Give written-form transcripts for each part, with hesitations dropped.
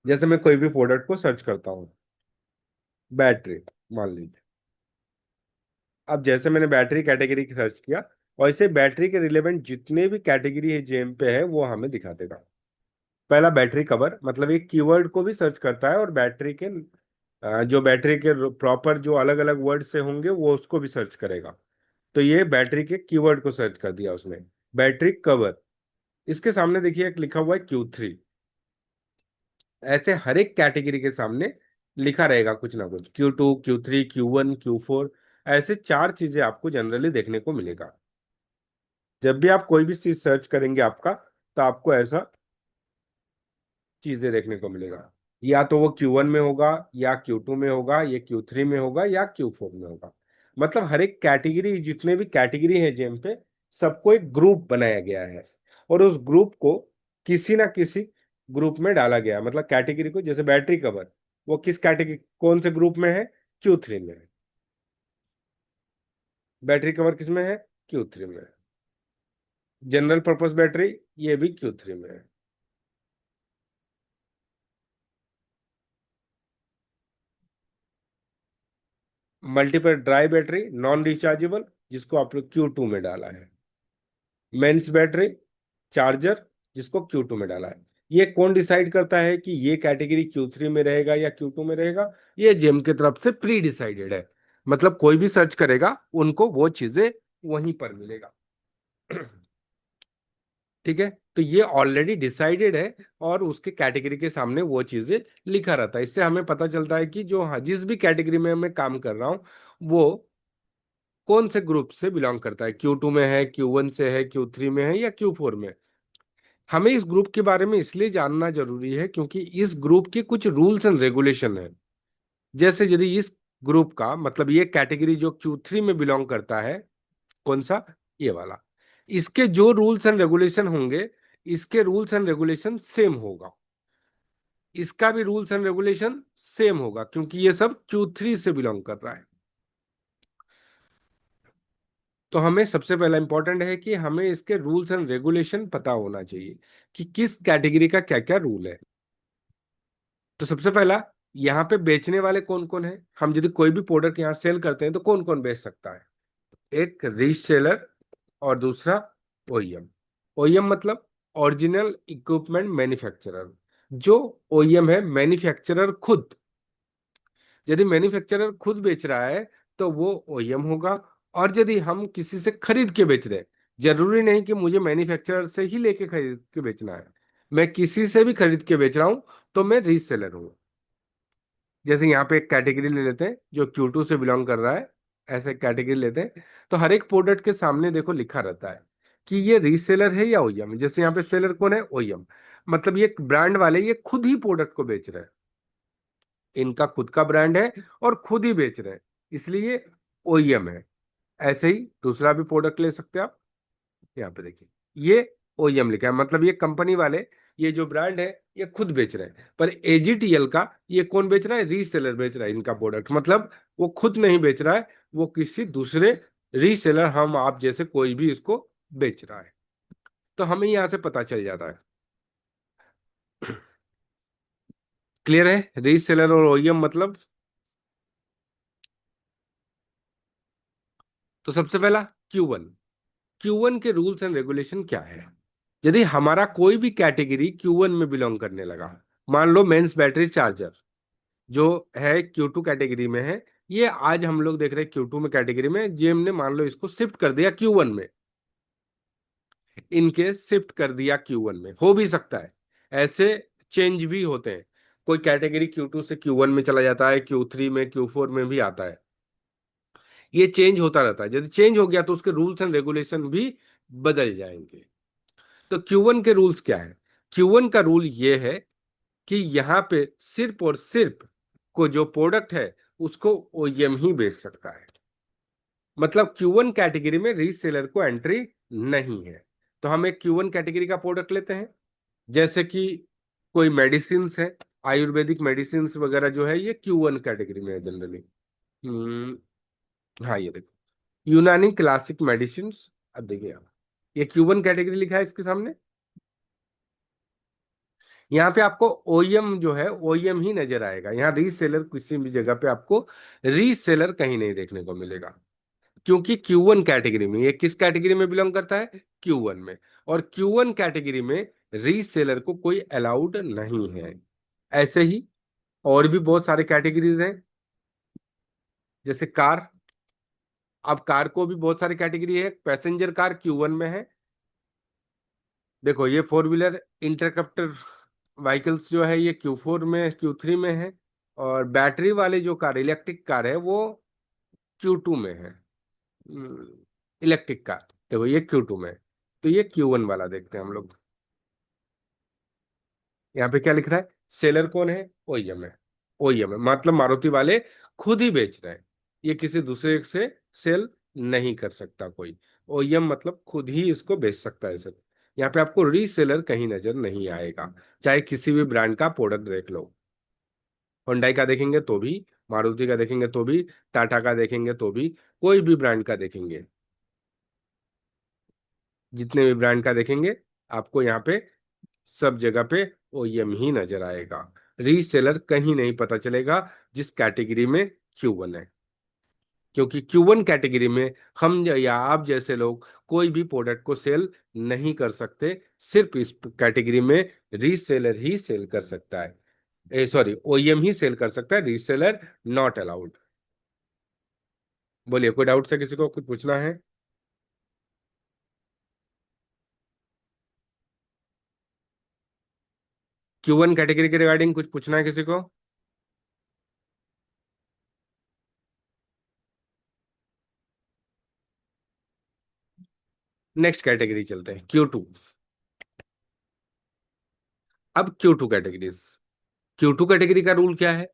जैसे मैं कोई भी प्रोडक्ट को सर्च करता हूँ, बैटरी मान लीजिए। अब जैसे मैंने बैटरी कैटेगरी की सर्च किया, वैसे बैटरी के रिलेवेंट जितने भी कैटेगरी है जेम पे है वो हमें दिखा देगा। पहला बैटरी कवर, मतलब एक कीवर्ड को भी सर्च करता है, और बैटरी के जो बैटरी के प्रॉपर जो अलग अलग वर्ड से होंगे वो उसको भी सर्च करेगा। तो ये बैटरी के कीवर्ड को सर्च कर दिया उसने। बैटरी कवर, इसके सामने देखिए एक लिखा हुआ है Q3। ऐसे हर एक कैटेगरी के सामने लिखा रहेगा कुछ ना कुछ, Q2, Q3, Q1, Q4। ऐसे चार चीजें आपको जनरली देखने को मिलेगा। जब भी आप कोई भी चीज सर्च करेंगे आपका, तो आपको ऐसा चीजें देखने को मिलेगा। या तो वो Q1 में होगा, या Q2 में होगा, या Q3 में होगा, या Q4 में होगा। मतलब हर एक कैटेगरी, जितने भी कैटेगरी है जेम पे, सबको एक ग्रुप बनाया गया है, और उस ग्रुप को किसी ना किसी ग्रुप में डाला गया है। मतलब कैटेगरी को, जैसे बैटरी कवर, वो किस कैटेगरी, कौन से ग्रुप में है? Q3 में है। बैटरी कवर किस में है? Q3 में है। जनरल पर्पस बैटरी, ये भी Q3 में है। Multiple dry battery non rechargeable, जिसको आप लोग Q2 में डाला है। मेंस बैटरी चार्जर, जिसको Q2 में डाला है। ये कौन डिसाइड करता है कि ये कैटेगरी Q3 में रहेगा या Q2 में रहेगा? ये जेम की तरफ से प्री डिसाइडेड है। मतलब कोई भी सर्च करेगा, उनको वो चीजें वहीं पर मिलेगा। ठीक है, तो ये ऑलरेडी डिसाइडेड है, और उसके कैटेगरी के सामने वो चीजें लिखा रहता है। इससे हमें पता चलता है कि जो, हाँ, जिस भी कैटेगरी में मैं काम कर रहा हूँ, वो कौन से ग्रुप से बिलोंग करता है, Q2 में है, Q1 से है, Q3 में है, या Q4 में। हमें इस ग्रुप के बारे में इसलिए जानना जरूरी है क्योंकि इस ग्रुप के कुछ रूल्स एंड रेगुलेशन है। जैसे यदि इस ग्रुप का, मतलब ये कैटेगरी जो Q3 में बिलोंग करता है, कौन सा? ये वाला। इसके जो रूल्स एंड रेगुलेशन होंगे, इसके रूल्स एंड रेगुलेशन सेम होगा। इसका भी रूल्स एंड रेगुलेशन सेम होगा, क्योंकि ये सब Q3 से बिलोंग कर रहा है। तो हमें सबसे पहला इंपॉर्टेंट है कि हमें इसके रूल्स एंड रेगुलेशन पता होना चाहिए कि किस कैटेगरी का क्या क्या रूल है। तो सबसे पहला, यहाँ पे बेचने वाले कौन कौन है? हम यदि कोई भी प्रोडक्ट यहाँ सेल करते हैं तो कौन कौन बेच सकता है? एक रीसेलर, और दूसरा ओईएम। ओईएम मतलब ओरिजिनल इक्विपमेंट मैन्युफैक्चरर। जो ओईएम है, मैन्युफैक्चरर खुद। यदि मैन्युफैक्चरर खुद बेच रहा है तो वो ओईएम होगा। और यदि हम किसी से खरीद के बेच रहे हैं, जरूरी नहीं कि मुझे मैन्युफैक्चरर से ही लेके खरीद के बेचना है, मैं किसी से भी खरीद के बेच रहा हूं, तो मैं रीसेलर हूँ। जैसे यहाँ पे एक कैटेगरी ले लेते हैं जो Q2 से बिलोंग कर रहा है। ऐसे कैटेगरी लेते हैं, तो हर एक प्रोडक्ट के सामने देखो लिखा रहता है कि ये रीसेलर है या ओईएम। जैसे यहाँ पे सेलर कौन है? ओईएम। मतलब ये ब्रांड वाले, ये खुद ही प्रोडक्ट को बेच रहे हैं, इनका खुद का ब्रांड है और खुद ही बेच रहे हैं, इसलिए ओईएम है। ऐसे ही दूसरा भी प्रोडक्ट ले सकते हैं आप। यहाँ पे देखिए, ये ओईएम लिखा है, मतलब ये कंपनी वाले, ये जो ब्रांड है, ये खुद बेच रहे हैं। पर एजीटीएल का ये कौन बेच रहा है? रीसेलर बेच रहा है इनका प्रोडक्ट। मतलब वो खुद नहीं बेच रहा है, वो किसी दूसरे रीसेलर, हम आप जैसे कोई भी इसको बेच रहा है। तो हमें यहाँ से पता चल जाता है। क्लियर है? रीसेलर और ओईएम मतलब। तो सबसे पहला Q1। Q1 के रूल्स एंड रेगुलेशन क्या है? यदि हमारा कोई भी कैटेगरी Q1 में बिलोंग करने लगा, मान लो मेंस बैटरी चार्जर जो है Q2 कैटेगरी में है, ये आज हम लोग देख रहे हैं Q2 में कैटेगरी में, जेम ने मान लो इसको शिफ्ट कर दिया Q1 में। इनके शिफ्ट कर दिया Q1 में, हो भी सकता है ऐसे चेंज भी होते हैं। कोई कैटेगरी Q2 से Q1 में चला जाता है, Q3 में, Q4 में भी आता है। ये चेंज होता रहता है। यदि चेंज हो गया तो उसके रूल्स एंड रेगुलेशन भी बदल जाएंगे। तो Q1 के रूल्स क्या है? Q1 का रूल ये है कि यहाँ पे सिर्फ और सिर्फ को जो प्रोडक्ट है उसको ओईएम ही बेच सकता है। मतलब Q1 कैटेगरी में रीसेलर को एंट्री नहीं है। तो हम एक Q1 कैटेगरी का प्रोडक्ट लेते हैं, जैसे कि कोई मेडिसिन है, आयुर्वेदिक मेडिसिन वगैरह जो है, ये Q1 कैटेगरी में है जनरली। हाँ, ये देखो, यूनानी क्लासिक मेडिसिन। अब देखिए आप, ये Q1 कैटेगरी लिखा है इसके सामने। यहाँ पे आपको ओईएम जो है ओईएम ही नजर आएगा, यहाँ रीसेलर किसी भी जगह पे आपको रीसेलर कहीं नहीं देखने को मिलेगा। क्योंकि Q1 कैटेगरी में, ये किस कैटेगरी में बिलोंग करता है? Q1 में। और Q1 कैटेगरी में रीसेलर को कोई अलाउड नहीं है। ऐसे ही और भी बहुत सारे कैटेगरीज हैं, जैसे कार। अब कार को भी बहुत सारी कैटेगरी है। पैसेंजर कार Q1 में है। देखो ये फोर व्हीलर इंटरकप्टर व्हीकल्स जो है ये Q4 में, Q3 में है। और बैटरी वाले जो कार, इलेक्ट्रिक कार है, वो Q2 में है। इलेक्ट्रिक कार देखो ये Q2 में है। तो ये Q1 वाला देखते हैं हम लोग। यहाँ पे क्या लिख रहा है? सेलर कौन है? ओईएम है। ओईएम है मतलब मारुति वाले खुद ही बेच रहे हैं, ये किसी दूसरे से सेल नहीं कर सकता कोई। ओईएम मतलब खुद ही इसको बेच सकता है सर। यहाँ पे आपको रीसेलर कहीं नजर नहीं आएगा, चाहे किसी भी ब्रांड का प्रोडक्ट देख लो। होंडाई का देखेंगे तो भी, मारुति का देखेंगे तो भी, टाटा का देखेंगे तो भी, कोई भी ब्रांड का देखेंगे, जितने भी ब्रांड का देखेंगे, आपको यहाँ पे सब जगह पे ओईएम ही नजर आएगा। रीसेलर कहीं नहीं पता चलेगा जिस कैटेगरी में Q1 है। क्योंकि Q1 कैटेगरी में हम या आप जैसे लोग कोई भी प्रोडक्ट को सेल नहीं कर सकते। सिर्फ इस कैटेगरी में रीसेलर ही सेल कर सकता है, सॉरी ओईएम ही सेल कर सकता है, रीसेलर नॉट अलाउड। बोलिए, कोई डाउट है किसी को, कुछ पूछना है? Q1 कैटेगरी के रिगार्डिंग कुछ पूछना है किसी को? नेक्स्ट कैटेगरी चलते हैं, Q2। अब Q2 कैटेगरीज, Q2 कैटेगरी का रूल क्या है?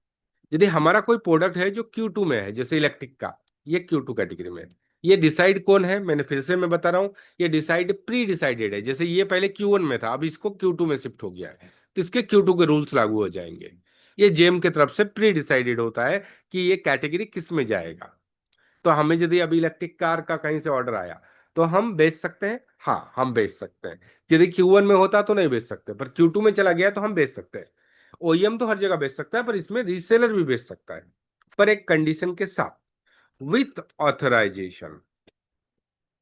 यदि हमारा कोई प्रोडक्ट है जो Q2 में है, जैसे इलेक्ट्रिक का, ये Q2 कैटेगरी में है। ये डिसाइड कौन है? मैंने फिर से मैं बता रहा हूं, ये डिसाइड प्री डिसाइडेड है। जैसे ये पहले Q1 में था, अब इसको Q2 में शिफ्ट हो गया है, तो इसके Q2 के रूल्स लागू हो जाएंगे। ये जेम की तरफ से प्री डिसाइडेड होता है कि ये कैटेगरी किस में जाएगा। तो हमें यदि अभी इलेक्ट्रिक कार का कहीं से ऑर्डर आया, तो हम बेच सकते हैं? हाँ, हम बेच सकते हैं। यदि Q1 में होता तो नहीं बेच सकते, पर Q2 में चला गया तो हम बेच सकते हैं। ओईएम तो हर जगह बेच सकता है, पर इसमें रीसेलर भी बेच सकता है, पर एक कंडीशन के साथ, विथ ऑथराइजेशन।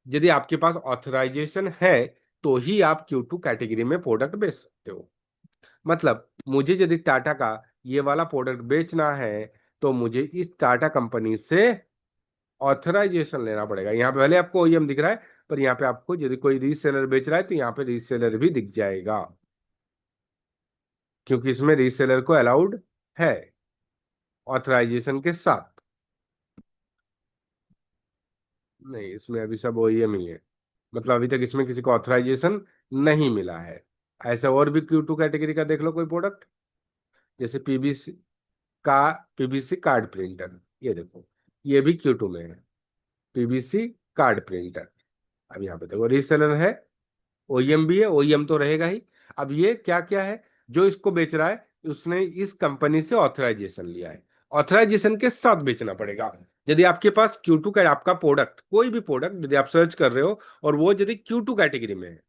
यदि आपके पास ऑथराइजेशन है तो ही आप Q2 कैटेगरी में प्रोडक्ट बेच सकते हो। मतलब मुझे यदि टाटा का ये वाला प्रोडक्ट बेचना है, तो मुझे इस टाटा कंपनी से ऑथराइजेशन लेना पड़ेगा। यहाँ पे भले आपको ओईएम दिख रहा है, पर यहाँ पे आपको यदि कोई रीसेलर बेच रहा है तो यहाँ पे रीसेलर भी दिख जाएगा, क्योंकि इसमें रीसेलर को अलाउड है ऑथराइजेशन के साथ। नहीं, इसमें अभी सब ओईएम ही है, मतलब अभी तक इसमें किसी को ऑथराइजेशन नहीं मिला है। ऐसा और भी Q2 कैटेगरी का देख लो कोई प्रोडक्ट, जैसे पीबीसी का, पीबीसी कार्ड प्रिंटर, ये देखो, ये भी Q2 में है, पीबीसी कार्ड प्रिंटर। अब यहाँ पे देखो रीसेलर है, ओईएम भी है, ओईएम तो रहेगा ही। अब ये क्या क्या है, जो इसको बेच रहा है उसने इस कंपनी से ऑथराइजेशन लिया है, ऑथराइजेशन के साथ बेचना पड़ेगा। यदि आपके पास Q2 का आपका प्रोडक्ट, कोई भी प्रोडक्ट यदि आप सर्च कर रहे हो और वो यदि Q2 कैटेगरी में है,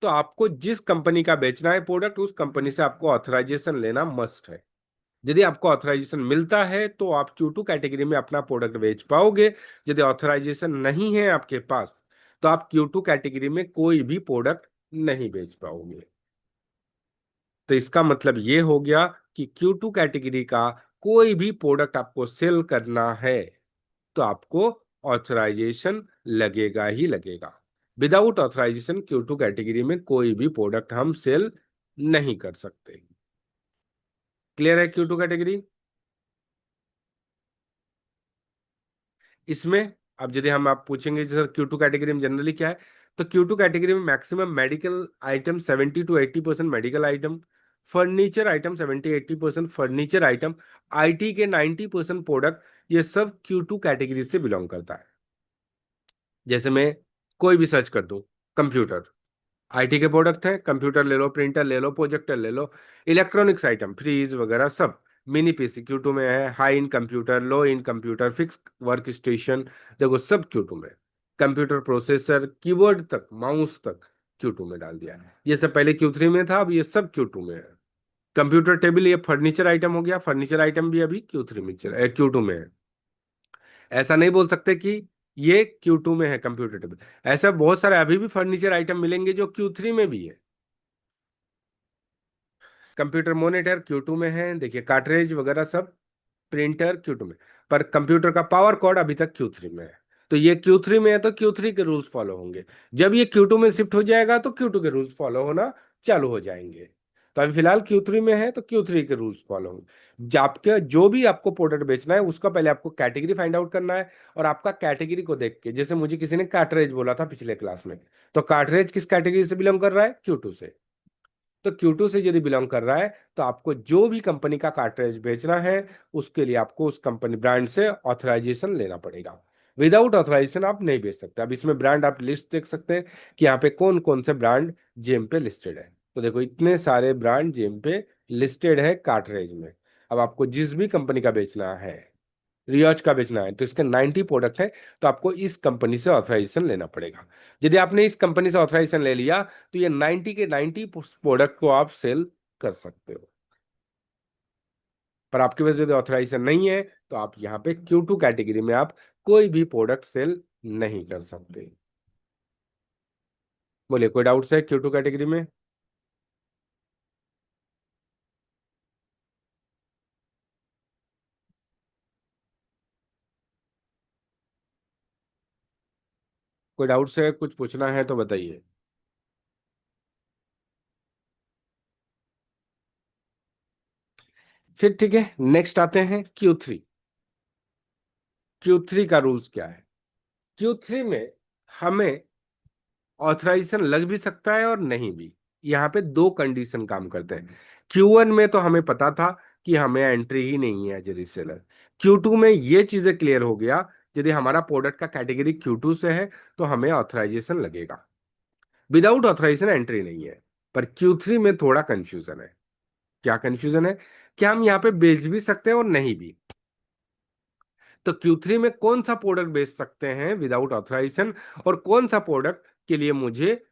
तो आपको जिस कंपनी का बेचना है प्रोडक्ट, उस कंपनी से आपको ऑथराइजेशन लेना मस्ट है। यदि आपको ऑथराइजेशन मिलता है तो आप Q2 कैटेगरी में अपना प्रोडक्ट बेच पाओगे। यदि ऑथराइजेशन नहीं है आपके पास, तो आप Q2 कैटेगरी में कोई भी प्रोडक्ट नहीं बेच पाओगे। तो इसका मतलब ये हो गया कि Q2 कैटेगरी का कोई भी प्रोडक्ट आपको सेल करना है तो आपको ऑथराइजेशन लगेगा ही लगेगा। विदाउट ऑथराइजेशन Q2 कैटेगरी में कोई भी प्रोडक्ट हम सेल नहीं कर सकते। क्लियर है Q2 कैटेगरी? इसमें अब यदि हम आप पूछेंगे सर Q2 कैटेगरी में जनरली क्या है, तो Q2 कैटेगरी में maximum medical item 70 to 80% medical item, furniture item 70-80% furniture item, IT के 90% प्रोडक्ट, ये सब Q2 कैटेगरी से बिलोंग करता है। जैसे मैं कोई भी सर्च कर दूं, कंप्यूटर, आईटी के प्रोडक्ट है, कंप्यूटर ले लो, प्रिंटर ले लो, प्रोजेक्टर ले लो, इलेक्ट्रॉनिक्स आइटम, फ्रीज वगैरह सब। मिनी पीसी Q2 में है, high in computer, low in computer, fix work station, देखो सब Q2 में। कंप्यूटर प्रोसेसर, कीबोर्ड तक, माउस तक, Q2 में डाल दिया। ये सब पहले Q3 में था, अब ये सब Q2 में है। कंप्यूटर टेबल ये फर्नीचर आइटम हो गया, फर्नीचर आइटम भी अभी Q2 में है। ऐसा नहीं बोल सकते कि ये Q2 में है कंप्यूटर टेबल। ऐसा बहुत सारे अभी भी फर्नीचर आइटम मिलेंगे जो Q3 में भी है। कंप्यूटर मॉनिटर Q2 में है, देखिए कार्ट्रिज वगैरह सब, प्रिंटर Q2 में। पर कंप्यूटर का पावर कॉर्ड अभी तक Q3 में है। तो ये Q3 में है तो Q3 के रूल्स फॉलो होंगे। जब ये Q2 में शिफ्ट हो जाएगा तो Q2 के रूल्स फॉलो होना चालू हो जाएंगे। तो अभी फिलहाल Q3 में है तो Q3 के रूल्स फॉलो होंगे। आपके जो भी आपको प्रोडक्ट बेचना है उसका पहले आपको कैटेगरी फाइंड आउट करना है। और आपका कैटेगरी को देख के, जैसे मुझे किसी ने कार्ट्रेज बोला था पिछले क्लास में, तो कार्ट्रेज किस कैटेगरी से बिलोंग कर रहा है? Q2 से। तो Q2 से यदि बिलोंग कर रहा है तो आपको जो भी कंपनी का कार्ट्रिज बेचना है उसके लिए आपको उस कंपनी ब्रांड से ऑथराइजेशन लेना पड़ेगा। विदाउट ऑथराइजेशन आप नहीं बेच सकते। अब इसमें ब्रांड आप लिस्ट देख सकते हैं कि यहाँ पे कौन कौन से ब्रांड जेम पे लिस्टेड है। तो देखो इतने सारे ब्रांड जेम पे लिस्टेड है कार्ट्रिज में। अब आपको जिस भी कंपनी का बेचना है, रियाज का बेचना है, तो इसके 90 प्रोडक्ट है, तो आपको इस कंपनी से ऑथराइजेशन लेना पड़ेगा। यदि आपने इस कंपनी से ऑथराइजेशन ले लिया तो ये 90 के 90 प्रोडक्ट को आप सेल कर सकते हो। पर आपके पास यदि ऑथराइजेशन नहीं है तो आप यहाँ पे Q2 कैटेगरी में आप कोई भी प्रोडक्ट सेल नहीं कर सकते। बोलिए, कोई डाउट्स है Q2 कैटेगरी में? कोई डाउट्स है, कुछ पूछना है तो बताइए। फिर ठीक है, नेक्स्ट आते हैं Q3। Q3 का रूल्स क्या है? Q3 में हमें ऑथराइजेशन लग भी सकता है और नहीं भी। यहाँ पे दो कंडीशन काम करते हैं। Q1 में तो हमें पता था कि हमें एंट्री ही नहीं है एज ए रीसेलर। Q2 में ये चीजें क्लियर हो गया, यदि हमारा प्रोडक्ट का कैटेगरी Q2 से है तो हमें ऑथराइजेशन लगेगा। विदाउट ऑथराइजेशन एंट्री नहीं है। पर Q3 में थोड़ा कंफ्यूजन है। क्या कंफ्यूजन है? कि हम यहाँ पे बेच भी सकते हैं और नहीं भी। तो Q3 में कौन सा प्रोडक्ट बेच सकते हैं विदाउट ऑथराइजेशन, और कौन सा प्रोडक्ट के लिए मुझे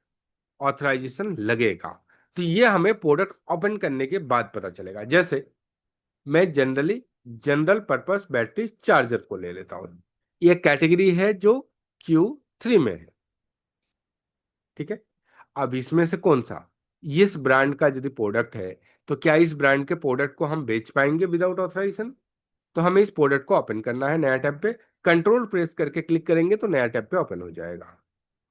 ऑथराइजेशन लगेगा, तो ये हमें प्रोडक्ट ओपन करने के बाद पता चलेगा। जैसे मैं जनरल पर्पस बैटरी चार्जर को ले लेता हूं। ये कैटेगरी है जो Q3 में है। ठीक है। अब इसमें से कौन सा, इस ब्रांड का यदि प्रोडक्ट है तो क्या इस ब्रांड के प्रोडक्ट को हम बेच पाएंगे विदाउट ऑथराइजेशन? तो हमें इस प्रोडक्ट को ओपन करना है नया टैब पे। कंट्रोल प्रेस करके क्लिक करेंगे तो नया टैब पे ओपन हो जाएगा।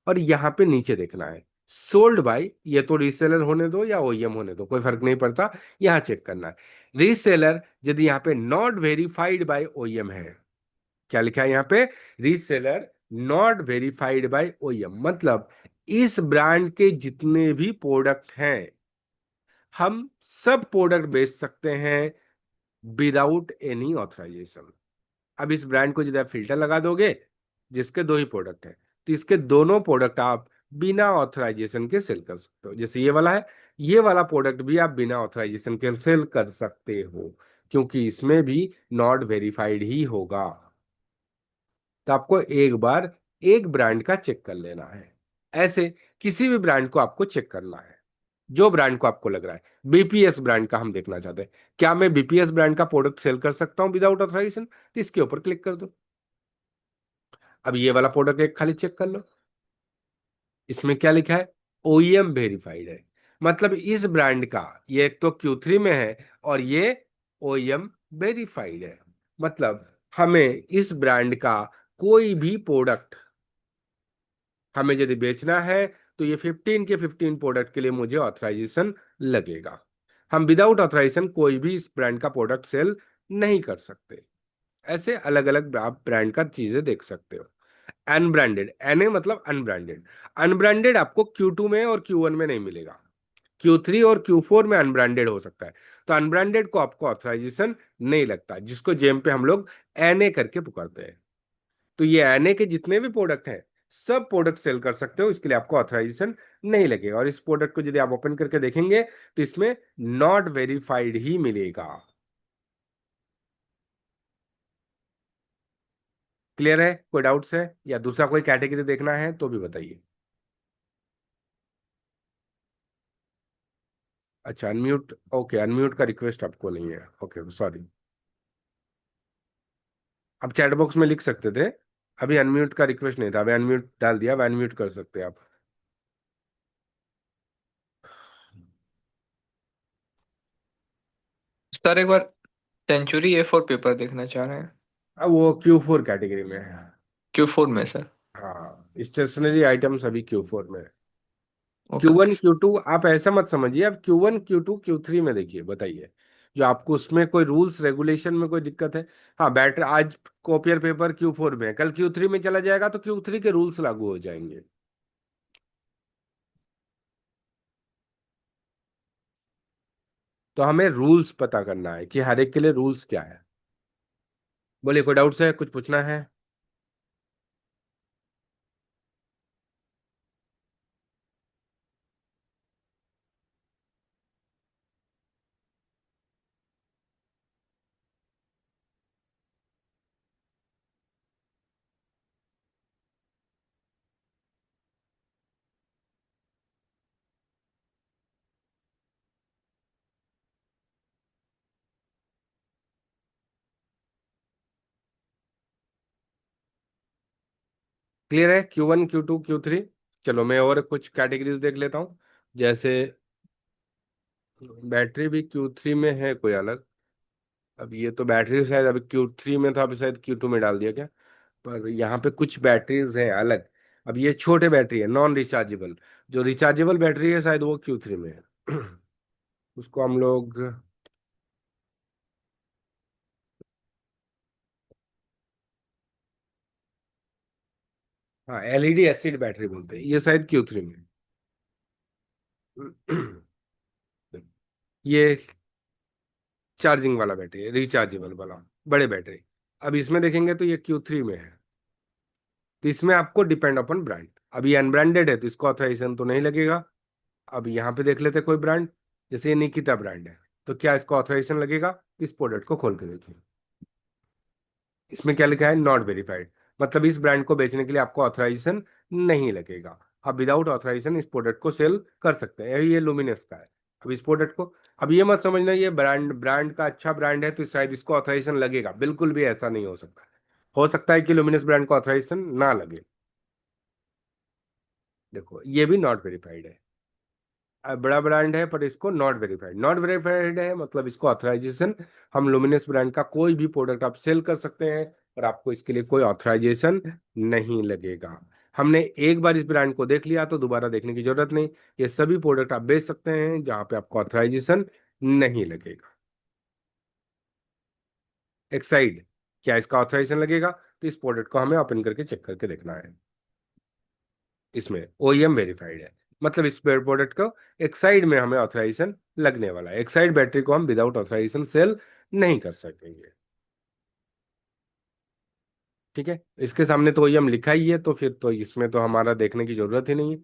और यहाँ पे नीचे देखना है सोल्ड बाय, ये तो रीसेलर होने दो या ओईएम होने दो, कोई फर्क नहीं पड़ता। यहाँ चेक करना है रीसेलर, यदि यहाँ पे नॉट वेरीफाइड बाय ओईएम है। क्या लिखा है यहाँ पे? Reseller not verified bye OEM, मतलब इस ब्रांड के जितने भी प्रोडक्ट हैं हम सब प्रोडक्ट बेच सकते हैं विदाउट एनी ऑथराइजेशन। अब इस ब्रांड को यदि आप फिल्टर लगा दोगे, जिसके दो ही प्रोडक्ट है, तो इसके दोनों प्रोडक्ट आप बिना ऑथराइजेशन के सेल कर सकते हो। जैसे ये वाला है, ये वाला प्रोडक्ट भी आप बिना ऑथराइजेशन के सेल कर सकते हो, क्योंकि इसमें भी नॉट वेरीफाइड ही होगा। तो आपको एक बार एक ब्रांड का चेक कर लेना है। ऐसे किसी भी ब्रांड को आपको चेक करना है, जो ब्रांड को आपको लग रहा है। बीपीएस ब्रांड का हम देखना चाहते हैं, क्या मैं बीपीएस ब्रांड का प्रोडक्ट सेल कर सकता हूं विदाउट ऑथराइजेशन? तो इसके ऊपर क्लिक कर दो। अब ये वाला प्रोडक्ट एक खाली चेक कर लो, इसमें क्या लिखा है? ओईएम वेरीफाइड है। मतलब इस ब्रांड का ये एक तो Q3 में है और ये ओईएम वेरीफाइड है। मतलब हमें इस ब्रांड का कोई भी प्रोडक्ट हमें यदि बेचना है तो ये 15 के 15 प्रोडक्ट के लिए मुझे ऑथराइजेशन लगेगा। हम विदाउट ऑथराइजेशन कोई भी इस ब्रांड का प्रोडक्ट सेल नहीं कर सकते। ऐसे अलग अलग आप ब्रांड का चीजें देख सकते हो। अनब्रांडेड, एन ए मतलब अनब्रांडेड। अनब्रांडेड आपको Q2 में और Q1 में नहीं मिलेगा। Q3 और Q4 में अनब्रांडेड हो सकता है। तो अनब्रांडेड को आपको ऑथराइजेशन नहीं लगता, जिसको जेम पे हम लोग एन ए करके पुकारते हैं। तो ये एन ए के जितने भी प्रोडक्ट हैं सब प्रोडक्ट सेल कर सकते हो, इसके लिए आपको ऑथराइजेशन नहीं लगेगा। और इस प्रोडक्ट को यदि आप ओपन करके देखेंगे तो इसमें नॉट वेरीफाइड ही मिलेगा। क्लियर है? कोई डाउट्स है या दूसरा कोई कैटेगरी देखना है तो भी बताइए। अच्छा अनम्यूट, ओके अनम्यूट का रिक्वेस्ट आपको नहीं है, ओके सॉरी। आप चैट बॉक्स में लिख सकते थे, अभी अनम्यूट का रिक्वेस्ट नहीं था, अभी अनम्यूट डाल दिया, अब अनम्यूट कर सकते हैं आप। सर एक बार सेंचुरी A4 पेपर देखना चाह रहे हैं। अब वो Q4 कैटेगरी में है। Q4 में सर। हाँ स्टेशनरी आइटम्स अभी Q4 में है। Q okay one okay Q two आप ऐसा मत समझिए, आप Q1 Q2 Q3 में देखिए, बताइए जो आपको उसमें कोई रूल्स रेगुलेशन में कोई दिक्कत है। हाँ बैटर आज कॉपियर पेपर Q4 में है, कल Q3 में चला जाएगा तो Q3 के रूल्स लागू हो जाएंगे। तो हमें रूल्स पता करना है कि हर एक के लिए रूल्स क्या है। बोलिए कोई डाउट्स है, कुछ पूछना है? क्लियर है Q1 Q2 Q3। चलो मैं और कुछ कैटेगरीज देख लेता हूँ। जैसे बैटरी भी Q3 में है कोई अलग। अब ये तो बैटरी शायद अभी Q3 में था, अभी शायद Q2 में डाल दिया क्या। पर यहाँ पे कुछ बैटरीज हैं अलग। अब ये छोटे बैटरी है नॉन रिचार्जेबल। जो रिचार्जेबल बैटरी है शायद वो Q3 में है। उसको हम लोग, हाँ एलईडी एसिड बैटरी बोलते हैं, ये शायद Q3 में है। ये चार्जिंग वाला बैटरी है, रिचार्जेबल वाला, बड़े बैटरी। अब इसमें देखेंगे तो ये Q3 में है। तो इसमें आपको डिपेंड अपॉन ब्रांड। अब ये अनब्रांडेड है तो इसको ऑथराइजेशन तो नहीं लगेगा। अब यहाँ पे देख लेते हैं कोई ब्रांड, जैसे ये निकिता ब्रांड है, तो क्या इसको ऑथराइजेशन लगेगा? इस प्रोडक्ट को खोल के देखिए, इसमें क्या लिखा है, नॉट वेरीफाइड। मतलब इस ब्रांड को बेचने के लिए आपको ऑथराइजेशन नहीं लगेगा। आप विदाउट ऑथराइजेशन इस प्रोडक्ट को सेल कर सकते हैं। ये लुमिनस का है। अब इस प्रोडक्ट को, अब ये मत समझना ये ब्रांड ब्रांड का अच्छा ब्रांड है तो शायद इसको ऑथराइजेशन लगेगा, बिल्कुल भी ऐसा नहीं हो सकता। हो सकता है कि लुमिनस ब्रांड को ऑथराइजेशन ना लगे। देखो ये भी नॉट वेरीफाइड है। बड़ा ब्रांड है पर इसको नॉट वेरीफाइड, नॉट वेरीफाइड है मतलब इसको ऑथराइजेशन, हम लुमिनस ब्रांड का कोई भी प्रोडक्ट आप सेल कर सकते हैं और आपको इसके लिए कोई ऑथराइजेशन नहीं लगेगा। हमने एक बार इस ब्रांड को देख लिया तो दोबारा देखने की जरूरत नहीं। ये सभी प्रोडक्ट आप बेच सकते हैं जहां पे आपको ऑथराइजेशन नहीं लगेगा। एक्साइड, क्या इसका ऑथराइजेशन लगेगा? तो इस प्रोडक्ट को हमें ओपन करके चेक करके देखना है। इसमें ओईएम वेरीफाइड है, मतलब इस प्रोडक्ट को एक्साइड में हमें ऑथराइजेशन लगने वाला है। एक्साइड बैटरी को हम विदाउट ऑथराइजेशन सेल नहीं कर सकेंगे। ठीक है, इसके सामने तो ओईएम लिखा ही है तो फिर तो इसमें तो हमारा देखने की जरूरत ही नहीं है।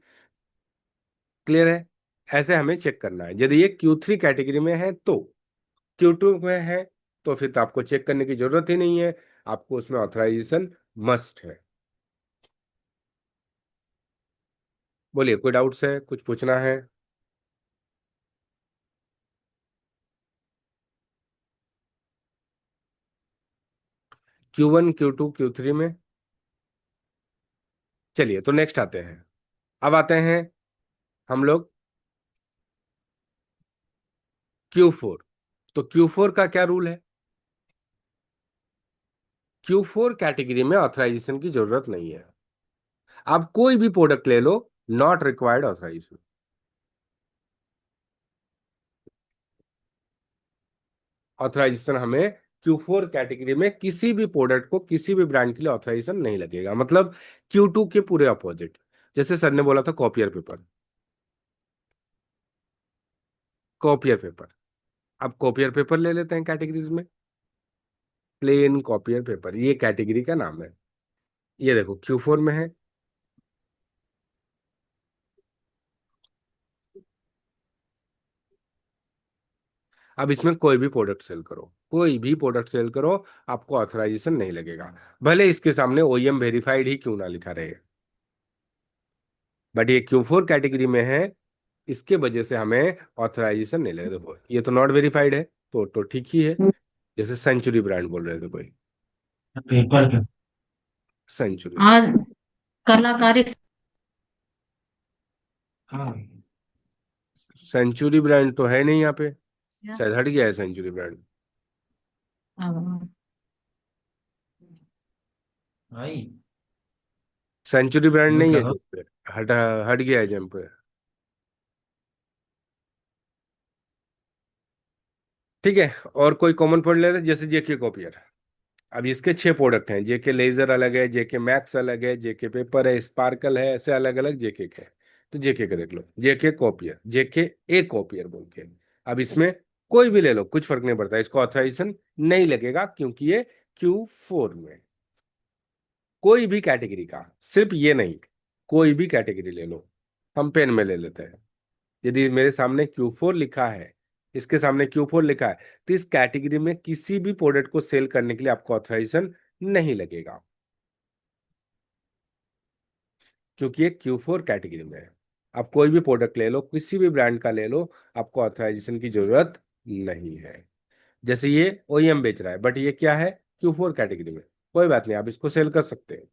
क्लियर है? ऐसे हमें चेक करना है। यदि ये Q3 कैटेगरी में है तो, Q2 में है तो फिर तो आपको चेक करने की जरूरत ही नहीं है, आपको उसमें ऑथराइजेशन मस्ट है। बोलिए कोई डाउट्स है, कुछ पूछना है? Q1 Q2 Q3 में। चलिए तो नेक्स्ट आते हैं। अब आते हैं हम लोग Q4। तो Q4 का क्या रूल है? Q4 कैटेगरी में ऑथराइजेशन की जरूरत नहीं है। आप कोई भी प्रोडक्ट ले लो, नॉट रिक्वायर्ड ऑथराइजेशन। ऑथराइजेशन हमें Q4 कैटेगरी में किसी भी प्रोडक्ट को किसी भी ब्रांड के लिए ऑथराइजेशन नहीं लगेगा, मतलब Q2 के पूरे अपोजिट। जैसे सर ने बोला था कॉपियर पेपर, कॉपियर पेपर। अब कॉपियर पेपर ले लेते हैं कैटेगरीज में। प्लेन कॉपियर पेपर ये कैटेगरी का नाम है। ये देखो Q4 में है। अब इसमें कोई भी प्रोडक्ट सेल करो, कोई भी प्रोडक्ट सेल करो, आपको ऑथराइजेशन नहीं लगेगा, भले इसके सामने ओईएम वेरीफाइड ही क्यों ना लिखा रहे। बट ये Q4 कैटेगरी में है इसके वजह से हमें ऑथराइजेशन नहीं लगेगा। देखो ये तो नॉट वेरीफाइड है, तो ठीक ही है। जैसे सेंचुरी ब्रांड बोल रहे थे कोई, पेपर के। सेंचुरी, आज कलाकारी। हाँ। सेंचुरी ब्रांड तो है नहीं यहाँ पे, क्या? शायद हट गया है सेंचुरी ब्रांड। हाँ, भाई। सेंचुरी ब्रांड म्यूट नहीं है करो। जेम पे, हटा, हट गया है जेम पे। ठीक है, और कोई कॉमन पढ़ लेते हैं, जैसे जेके कॉपियर। अब इसके 6 प्रोडक्ट हैं, जेके लेजर अलग है, जेके मैक्स अलग है, जेके पेपर है, स्पार्कल है, ऐसे अलग अलग जेके के हैं। तो जेके का देख लो, जेके कॉपियर, जेके ए कॉपियर बोल के। अब इसमें कोई भी ले लो, कुछ फर्क नहीं पड़ता, इसको ऑथराइजेशन नहीं लगेगा क्योंकि ये Q4 में। कोई भी कैटेगरी का, सिर्फ ये नहीं, कोई भी कैटेगरी ले लो। हम पेन में ले लेते हैं। यदि मेरे सामने Q4 लिखा है, इसके सामने Q4 लिखा है, तो इस कैटेगरी में किसी भी प्रोडक्ट को सेल करने के लिए आपको ऑथराइजेशन नहीं लगेगा, क्योंकि ये Q4 कैटेगरी में है। आप कोई भी प्रोडक्ट ले लो, किसी भी ब्रांड का ले लो, आपको ऑथराइजेशन की जरूरत नहीं है। जैसे ये OEM बेच रहा है, बट ये क्या है, Q4 कैटेगरी में, कोई बात नहीं, आप इसको सेल कर सकते हैं।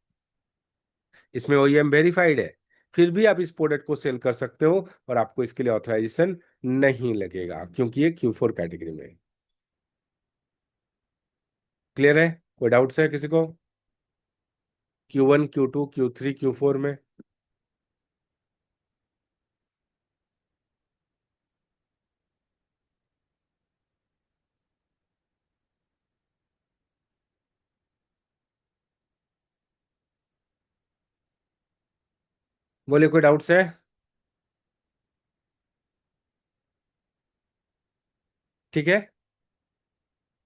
इसमें OEM वेरीफाइड है, फिर भी आप इस प्रोडक्ट को सेल कर सकते हो, और आपको इसके लिए ऑथराइजेशन नहीं लगेगा क्योंकि ये Q4 कैटेगरी में है। क्लियर है? कोई डाउट्स है किसी को? Q1, Q2, Q3, Q4 में? बोले कोई डाउट्स है? ठीक है,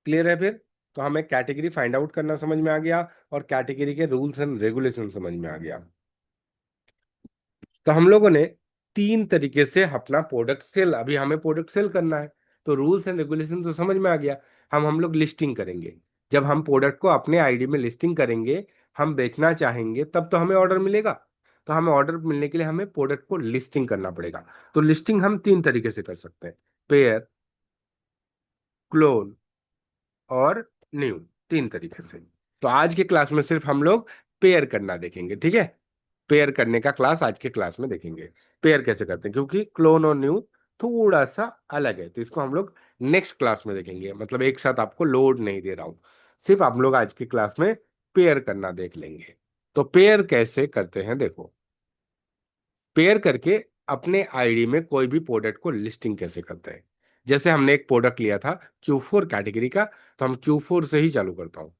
क्लियर है फिर? तो हमें कैटेगरी फाइंड आउट करना समझ में आ गया, और कैटेगरी के रूल्स एंड रेगुलेशन समझ में आ गया। तो हम लोगों ने 3 तरीके से अपना प्रोडक्ट सेल, अभी हमें प्रोडक्ट सेल करना है, तो रूल्स एंड रेगुलेशन तो समझ में आ गया। हम लोग लिस्टिंग करेंगे, जब हम प्रोडक्ट को अपने आईडी में लिस्टिंग करेंगे, हम बेचना चाहेंगे, तब तो हमें ऑर्डर मिलेगा। तो हमें ऑर्डर मिलने के लिए हमें प्रोडक्ट को लिस्टिंग करना पड़ेगा। तो लिस्टिंग हम 3 तरीके से कर सकते हैं, पेयर, क्लोन और न्यू, 3 तरीके से। तो आज के क्लास में सिर्फ हम लोग पेयर करना देखेंगे, ठीक है? पेयर करने का क्लास आज के क्लास में देखेंगे। पेयर कैसे करते हैं, क्योंकि क्लोन और न्यू थोड़ा सा अलग है, तो इसको हम लोग नेक्स्ट क्लास में देखेंगे। मतलब एक साथ आपको लोड नहीं दे रहा हूं, सिर्फ आप लोग आज की क्लास में पेयर करना देख लेंगे। तो पेयर कैसे करते हैं देखो, पेयर करके अपने आईडी में कोई भी प्रोडक्ट को लिस्टिंग कैसे करते हैं। जैसे हमने एक प्रोडक्ट लिया था Q4 कैटेगरी का, तो हम Q4 से ही चालू करता हूँ।